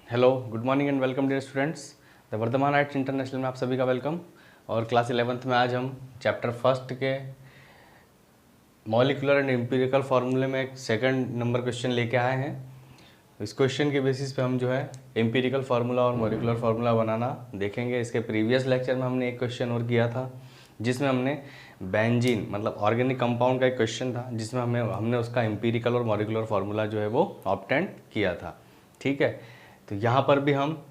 Hello, good morning and welcome dear students. The Vardhman Arts International में आप सभी का वेलकम। और क्लास 11th में आज हम चैप्टर फर्स्ट के मॉलिक्यूलर एंड एम्पिरिकल फार्मूले में एक सेकंड नंबर क्वेश्चन लेके आए हैं। इस क्वेश्चन के बेसिस पे हम जो है एम्पिरिकल फार्मूला और मॉलिक्यूलर फार्मूला बनाना देखेंगे। इसके प्रीवियस लेक्चर में हमने एक क्वेश्चन और किया था जिसमें हमने बेंजीन मतलब ऑर्गेनिक कंपाउंड का एक क्वेश्चन था जिसमें हमने उसका एम्पिरिकल और मॉलिक्यूलर फार्मूला जो है वो ऑब्टेन किया था। ठीक है, तो यहाँ पर भी हम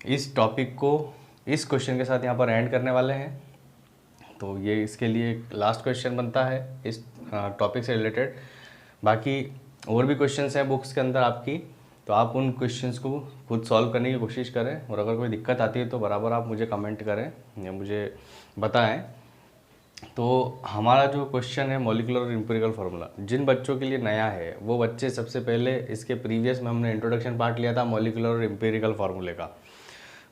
इस टॉपिक को इस क्वेश्चन के साथ यहाँ पर एंड करने वाले हैं। तो ये इसके लिए लास्ट क्वेश्चन बनता है इस टॉपिक से रिलेटेड। बाकी और भी क्वेश्चंस हैं बुक्स के अंदर आपकी, तो आप उन क्वेश्चंस को खुद सॉल्व करने की कोशिश करें और अगर कोई दिक्कत आती है तो बराबर आप मुझे कमेंट करें या मुझे बताएं। तो हमारा जो क्वेश्चन है मॉलिक्यूलर और एम्पिरिकल फार्मूला, जिन बच्चों के लिए नया है वो बच्चे सबसे पहले इसके प्रीवियस में हमने इंट्रोडक्शन पार्ट लिया था मॉलिक्यूलर और एम्पिरिकल फार्मूले का,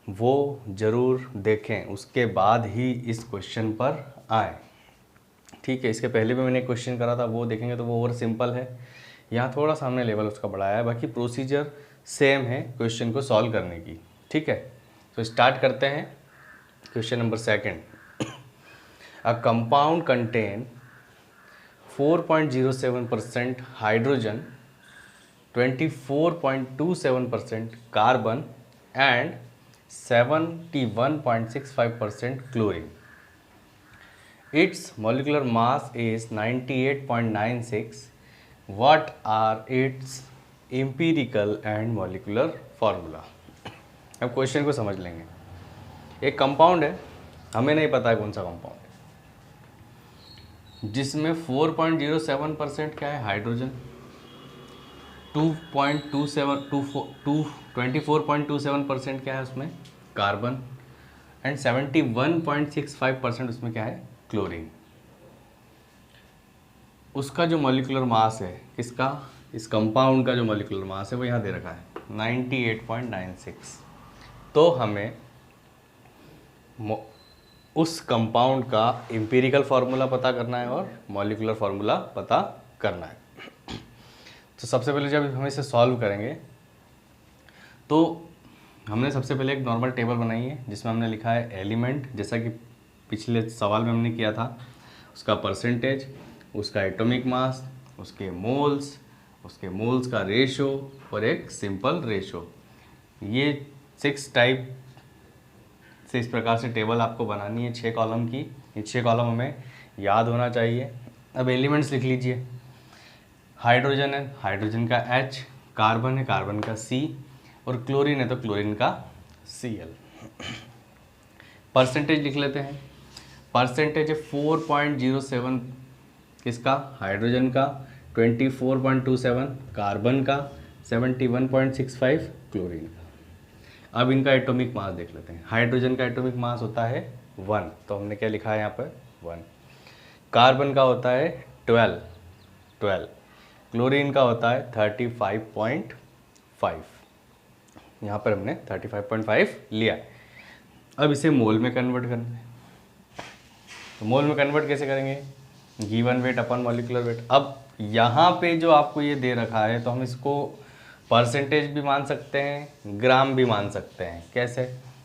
वो ज़रूर देखें, उसके बाद ही इस क्वेश्चन पर आए। ठीक है, इसके पहले भी मैंने एक क्वेश्चन करा था, वो देखेंगे तो वो और सिंपल है। यहाँ थोड़ा सा हमने लेवल उसका बढ़ाया है, बाकी प्रोसीजर सेम है क्वेश्चन को सॉल्व करने की। ठीक है, तो स्टार्ट करते हैं question number second. A compound contain 4.07% hydrogen, 24.27% carbon and 71.65% chlorine. Its molecular mass is 98.96. What are its empirical and molecular formula? अब क्वेश्चन को समझ लेंगे। एक कंपाउंड है, हमें नहीं पता है कौन सा कंपाउंड है, जिसमें 4.07% क्या है हाइड्रोजन, 24.27% क्या है उसमें कार्बन एंड 71.65% उसमें क्या है क्लोरीन। उसका जो मॉलिक्यूलर मास है किसका, इस कंपाउंड का जो मॉलिक्यूलर मास है वो यहाँ दे रखा है 98.96। तो हमें उस कंपाउंड का एम्पिरिकल फार्मूला पता करना है और मॉलिक्यूलर फार्मूला पता करना है। तो सबसे पहले जब हम इसे सॉल्व करेंगे तो हमने सबसे पहले एक नॉर्मल टेबल बनाई है जिसमें हमने लिखा है एलिमेंट, जैसा कि पिछले सवाल में हमने किया था, उसका परसेंटेज, उसका एटॉमिक मास, उसके मोल्स का रेशो और एक सिंपल रेशो। ये 6 टाइप से इस प्रकार से टेबल आपको बनानी है 6 कॉलम की। ये 6 कॉलम हमें याद होना चाहिए। अब एलिमेंट्स लिख लीजिए। हाइड्रोजन है, हाइड्रोजन का H, कार्बन है, कार्बन का C और क्लोरीन है तो क्लोरीन का Cl। परसेंटेज लिख लेते हैं। परसेंटेज है 4.07 किसका, हाइड्रोजन का, 24.27 कार्बन का, 71.65 क्लोरीन का। अब इनका एटॉमिक मास देख लेते हैं। हाइड्रोजन का एटॉमिक मास होता है 1, तो हमने क्या लिखा है यहाँ पर 1। कार्बन का होता है 12। क्लोरीन का होता है 35.5। यहाँ पर हमने 35.5 लिया है। अब इसे मोल में कन्वर्ट करना है। तो मोल में कन्वर्ट कैसे करेंगे, गिवन वेट अपन मॉलिक्यूलर वेट। अब यहाँ पे जो आपको ये दे रखा है तो हम इसको परसेंटेज भी मान सकते हैं, ग्राम भी मान सकते हैं। कैसे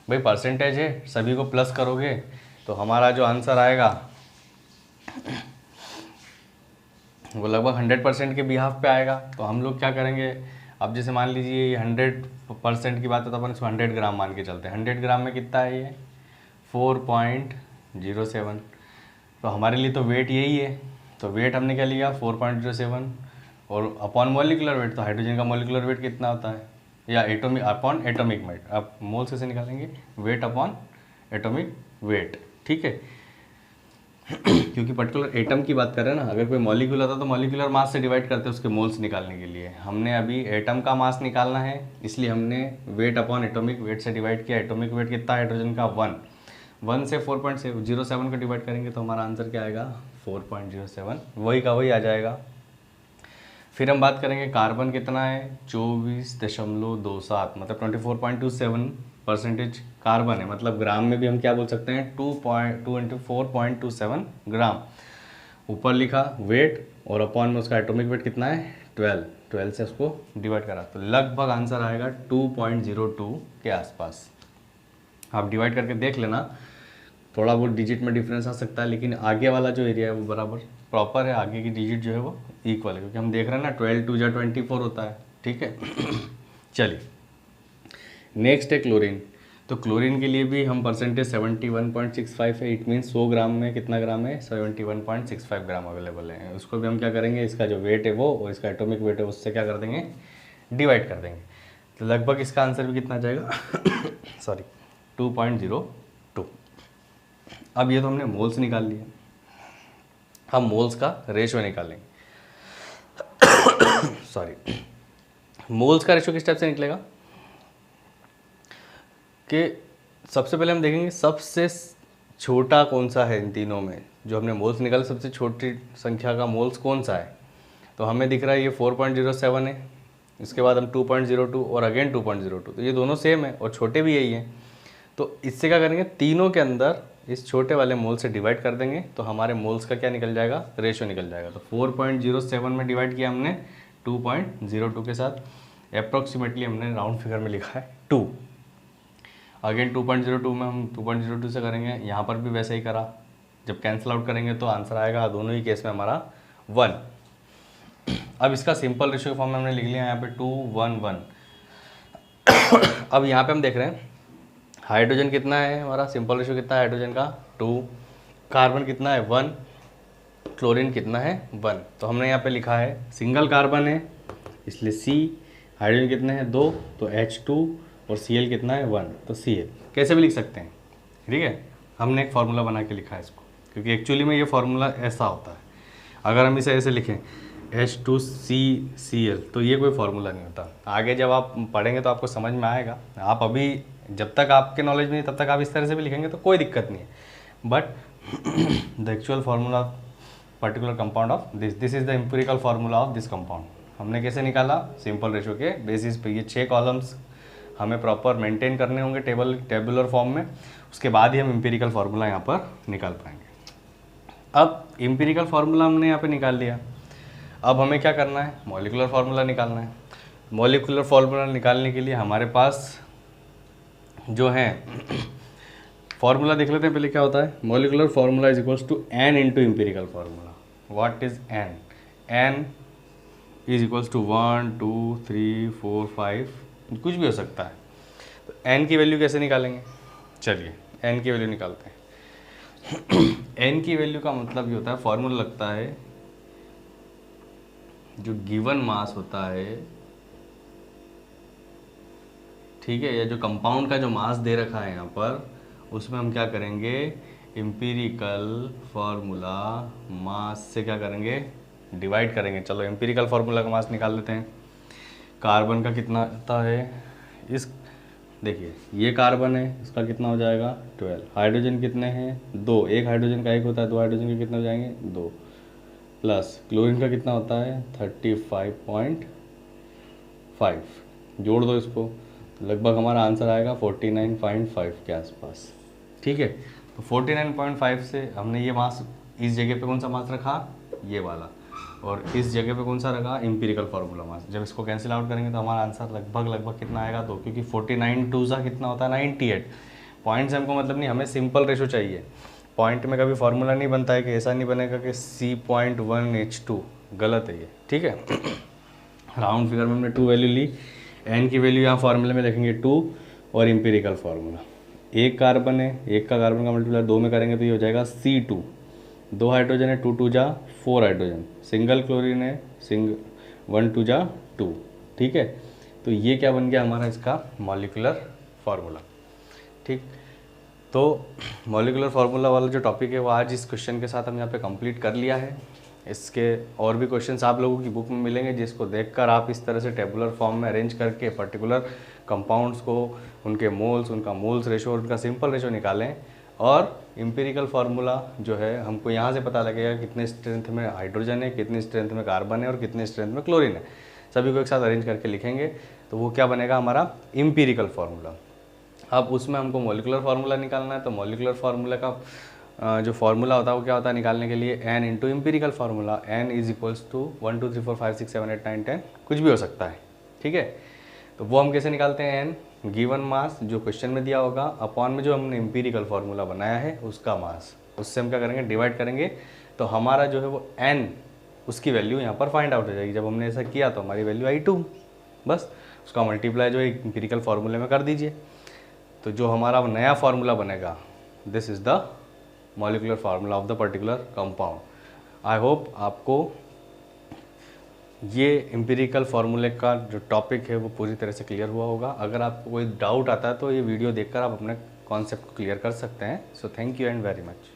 भाई, परसेंटेज है, सभी को प्लस करोगे तो हमारा जो आंसर आएगा वो लगभग 100% के बिहाफ पे आएगा। तो हम लोग क्या करेंगे, अब जैसे मान लीजिए ये 100% की बात है तो अपन इसको 100 ग्राम मान के चलते हैं। 100 ग्राम में कितना है ये 4.07। तो हमारे लिए तो वेट यही है, तो वेट हमने क्या लिया 4.07 और अपॉन मॉलिक्यूलर वेट, तो हाइड्रोजन का मॉलिक्यूलर वेट कितना होता है, या एटॉमिक अपॉन एटॉमिक वेट। आप मोल्स कैसे निकालेंगे, वेट अपॉन एटॉमिक वेट। ठीक है, क्योंकि पर्टिकुलर एटम की बात कर रहे हैं ना। अगर कोई मॉलिक्यूल आता तो मॉलिक्यूलर मास से डिवाइड करते हैं उसके मोल्स निकालने के लिए। हमने अभी एटम का मास निकालना है, इसलिए हमने वेट अपॉन एटॉमिक वेट से डिवाइड किया। एटॉमिक वेट कितना है हाइड्रोजन का 1 से 4.07 को डिवाइड करेंगे तो हमारा आंसर क्या आएगा 4.07, वही का वही आ जाएगा। फिर हम बात करेंगे कार्बन कितना है 24.27, मतलब 24.27% कार्बन है, मतलब ग्राम में भी हम क्या बोल सकते हैं 2 into 4.27 ग्राम। ऊपर लिखा वेट और अपॉन में उसका एटॉमिक वेट कितना है 12 से उसको डिवाइड करा तो लगभग आंसर आएगा 2.02 के आसपास। आप डिवाइड करके देख लेना, थोड़ा बहुत डिजिट में डिफरेंस आ सकता है, लेकिन आगे वाला जो एरिया है वो बराबर प्रॉपर है, आगे की डिजिट जो है वो इक्वल है, क्योंकि हम देख रहे हैं ना 12 2 जा 24 होता है। ठीक है चलिए नेक्स्ट है क्लोरीन। तो क्लोरीन के लिए भी हम परसेंटेज 71.65 है, इट मीन्स 100 ग्राम में कितना ग्राम है, 71.65 ग्राम अवेलेबल है। उसको भी हम क्या करेंगे, इसका जो वेट है वो और इसका एटॉमिक वेट है उससे क्या कर देंगे, डिवाइड कर देंगे। तो लगभग इसका आंसर भी कितना जाएगा सॉरी 2.02। अब ये तो हमने मोल्स निकाल लिया, हम मोल्स का रेशो निकालेंगे सॉरी मोल्स का रेशो किस टाइप से निकलेगा कि सबसे पहले हम देखेंगे सबसे छोटा कौन सा है इन तीनों में, जो हमने मोल्स निकाले सबसे छोटी संख्या का मोल्स कौन सा है। तो हमें दिख रहा है ये 4.07 है, इसके बाद हम 2.02 और अगेन 2.02, तो ये दोनों सेम है और छोटे भी यही हैं। तो इससे क्या करेंगे, तीनों के अंदर इस छोटे वाले मोल से डिवाइड कर देंगे तो हमारे मोल्स का क्या निकल जाएगा, रेशो निकल जाएगा। तो 4.07 में डिवाइड किया हमने 2.02 के साथ, अप्रॉक्सीमेटली हमने राउंड फिगर में लिखा है 2। अगेन 2.02 में हम 2.02 से करेंगे, यहाँ पर भी वैसे ही करा, जब कैंसिल आउट करेंगे तो आंसर आएगा दोनों ही केस में हमारा 1। अब इसका सिंपल रेशियो के फॉर्म में हमने लिख लिया यहाँ पे 2 1 1। अब यहाँ पे हम देख रहे हैं हाइड्रोजन कितना है, हमारा सिंपल रेशियो कितना है हाइड्रोजन का 2, कार्बन कितना है 1, क्लोरीन कितना है 1। तो हमने यहाँ पे लिखा है सिंगल कार्बन है इसलिए C, हाइड्रोजन कितने हैं 2 तो H2 और Cl कितना है 1 तो Cl। कैसे भी लिख सकते हैं, ठीक है, हमने एक फार्मूला बना के लिखा है इसको, क्योंकि एक्चुअली में ये फार्मूला ऐसा होता है। अगर हम इसे ऐसे लिखें H2CCl तो ये कोई फार्मूला नहीं होता। आगे जब आप पढ़ेंगे तो आपको समझ में आएगा, आप अभी जब तक आपके नॉलेज में तब तक आप इस तरह से भी लिखेंगे तो कोई दिक्कत नहीं है। But the actual formula particular compound of this is the empirical formula of this compound हमने कैसे निकाला, सिंपल रेशियो के बेसिस पे। ये 6 कॉलम्स हमें प्रॉपर मेंटेन करने होंगे टेबुलर फॉर्म में, उसके बाद ही हम एम्पिरिकल फार्मूला यहाँ पर निकाल पाएंगे। अब एम्पिरिकल फार्मूला हमने यहाँ पे निकाल लिया, अब हमें क्या करना है, मॉलिक्यूलर फार्मूला निकालना है। मॉलिक्यूलर फार्मूला निकालने के लिए हमारे पास जो है फार्मूला देख लेते हैं पहले क्या होता है। Molecular formula is equals to n into empirical formula. What is n, n is equals to 1 2 3 4 5, कुछ भी हो सकता है। तो n की वैल्यू कैसे निकालेंगे, चलिए n की वैल्यू निकालते हैं। n की वैल्यू का मतलब ये होता है, फॉर्मूला लगता है जो गिवन मास होता है, ठीक है, या जो कंपाउंड का जो मास दे रखा है यहाँ पर, उसमें हम क्या करेंगे, एम्पिरिकल फार्मूला मास से क्या करेंगे, डिवाइड करेंगे। चलो एम्पिरिकल फार्मूला का मास निकाल लेते हैं। कार्बन का कितना आता है, इस देखिए ये कार्बन है, इसका कितना हो जाएगा 12। हाइड्रोजन कितने हैं 2, एक हाइड्रोजन का एक होता है, 2 हाइड्रोजन के कितने हो जाएंगे 2, प्लस क्लोरीन का कितना होता है 35.5, जोड़ दो इसको, लगभग हमारा आंसर आएगा 49.5 के आसपास। ठीक है, तो 49.5 से हमने ये मास इस जगह पे कौन सा मास रखा, ये वाला, और इस जगह पे कौन सा रखा, एम्पिरिकल फार्मूला मास। जब इसको कैंसिल आउट करेंगे तो हमारा आंसर लगभग कितना आएगा 2, क्योंकि 49 2 सा कितना होता है 98। पॉइंट से हमको मतलब नहीं, हमें सिंपल रेशो चाहिए। पॉइंट में कभी फार्मूला नहीं बनता है कि ऐसा नहीं बनेगा कि C.1H2, गलत है ये, ठीक है। राउंड फिगर में हमने 2 वैल्यू ली, एन की वैल्यू यहाँ फार्मूले में लिखेंगे 2 और एम्पिरिकल फार्मूला। एक कार्बन है, एक का कार्बन का मल्टीप्लाई 2 में करेंगे तो ये हो जाएगा C2, 2 हाइड्रोजन है 2 2 जा 4 हाइड्रोजन, सिंगल क्लोरीन है 1 2 जा 2, ठीक है। तो ये क्या बन गया हमारा इसका मॉलिक्यूलर फार्मूला। ठीक, तो मॉलिक्यूलर फार्मूला वाला जो टॉपिक है वो आज इस क्वेश्चन के साथ हम यहाँ पे कंप्लीट कर लिया है। इसके और भी क्वेश्चंस आप लोगों की बुक में मिलेंगे, जिसको देखकर आप इस तरह से टेबुलर फॉर्म में अरेंज करके पर्टिकुलर कंपाउंड्स को, उनके मोल्स, उनका मोल्स रेशो और उनका सिंपल रेशो निकालें। और एम्पिरिकल फार्मूला जो है हमको यहाँ से पता लगेगा कितने स्ट्रेंथ में हाइड्रोजन है, कितनी स्ट्रेंथ में कार्बन है और कितने स्ट्रेंथ में क्लोरीन है। सभी को एक साथ अरेंज करके लिखेंगे तो वो क्या बनेगा हमारा एम्पिरिकल फार्मूला। अब उसमें हमको मॉलिक्यूलर फार्मूला निकालना है, तो मॉलिक्यूलर फार्मूला का जो फार्मूला होता है वो क्या होता है निकालने के लिए, n into empirical formula, n is equals to 1 2 3 4 5 6 7 8 9 10, कुछ भी हो सकता है, ठीक है। तो वो हम कैसे निकालते हैं, n गिवन मास जो क्वेश्चन में दिया होगा अपॉन में जो हमने एम्पिरिकल फार्मूला बनाया है उसका मास, उससे हम क्या करेंगे डिवाइड करेंगे, तो हमारा जो है वो n उसकी वैल्यू यहाँ पर फाइंड आउट हो जाएगी। जब हमने ऐसा किया तो हमारी वैल्यू आई 2, बस उसका मल्टीप्लाई जो है एम्पिरिकल फार्मूले में कर दीजिए, तो जो हमारा नया फार्मूला बनेगा this is the molecular formula of the particular compound. I hope आपको ये एम्पिरिकल फार्मूले का जो टॉपिक है वो पूरी तरह से क्लियर हुआ होगा। अगर आपको कोई डाउट आता है तो ये वीडियो देखकर आप अपने कॉन्सेप्ट को क्लियर कर सकते हैं। So thank you and very much.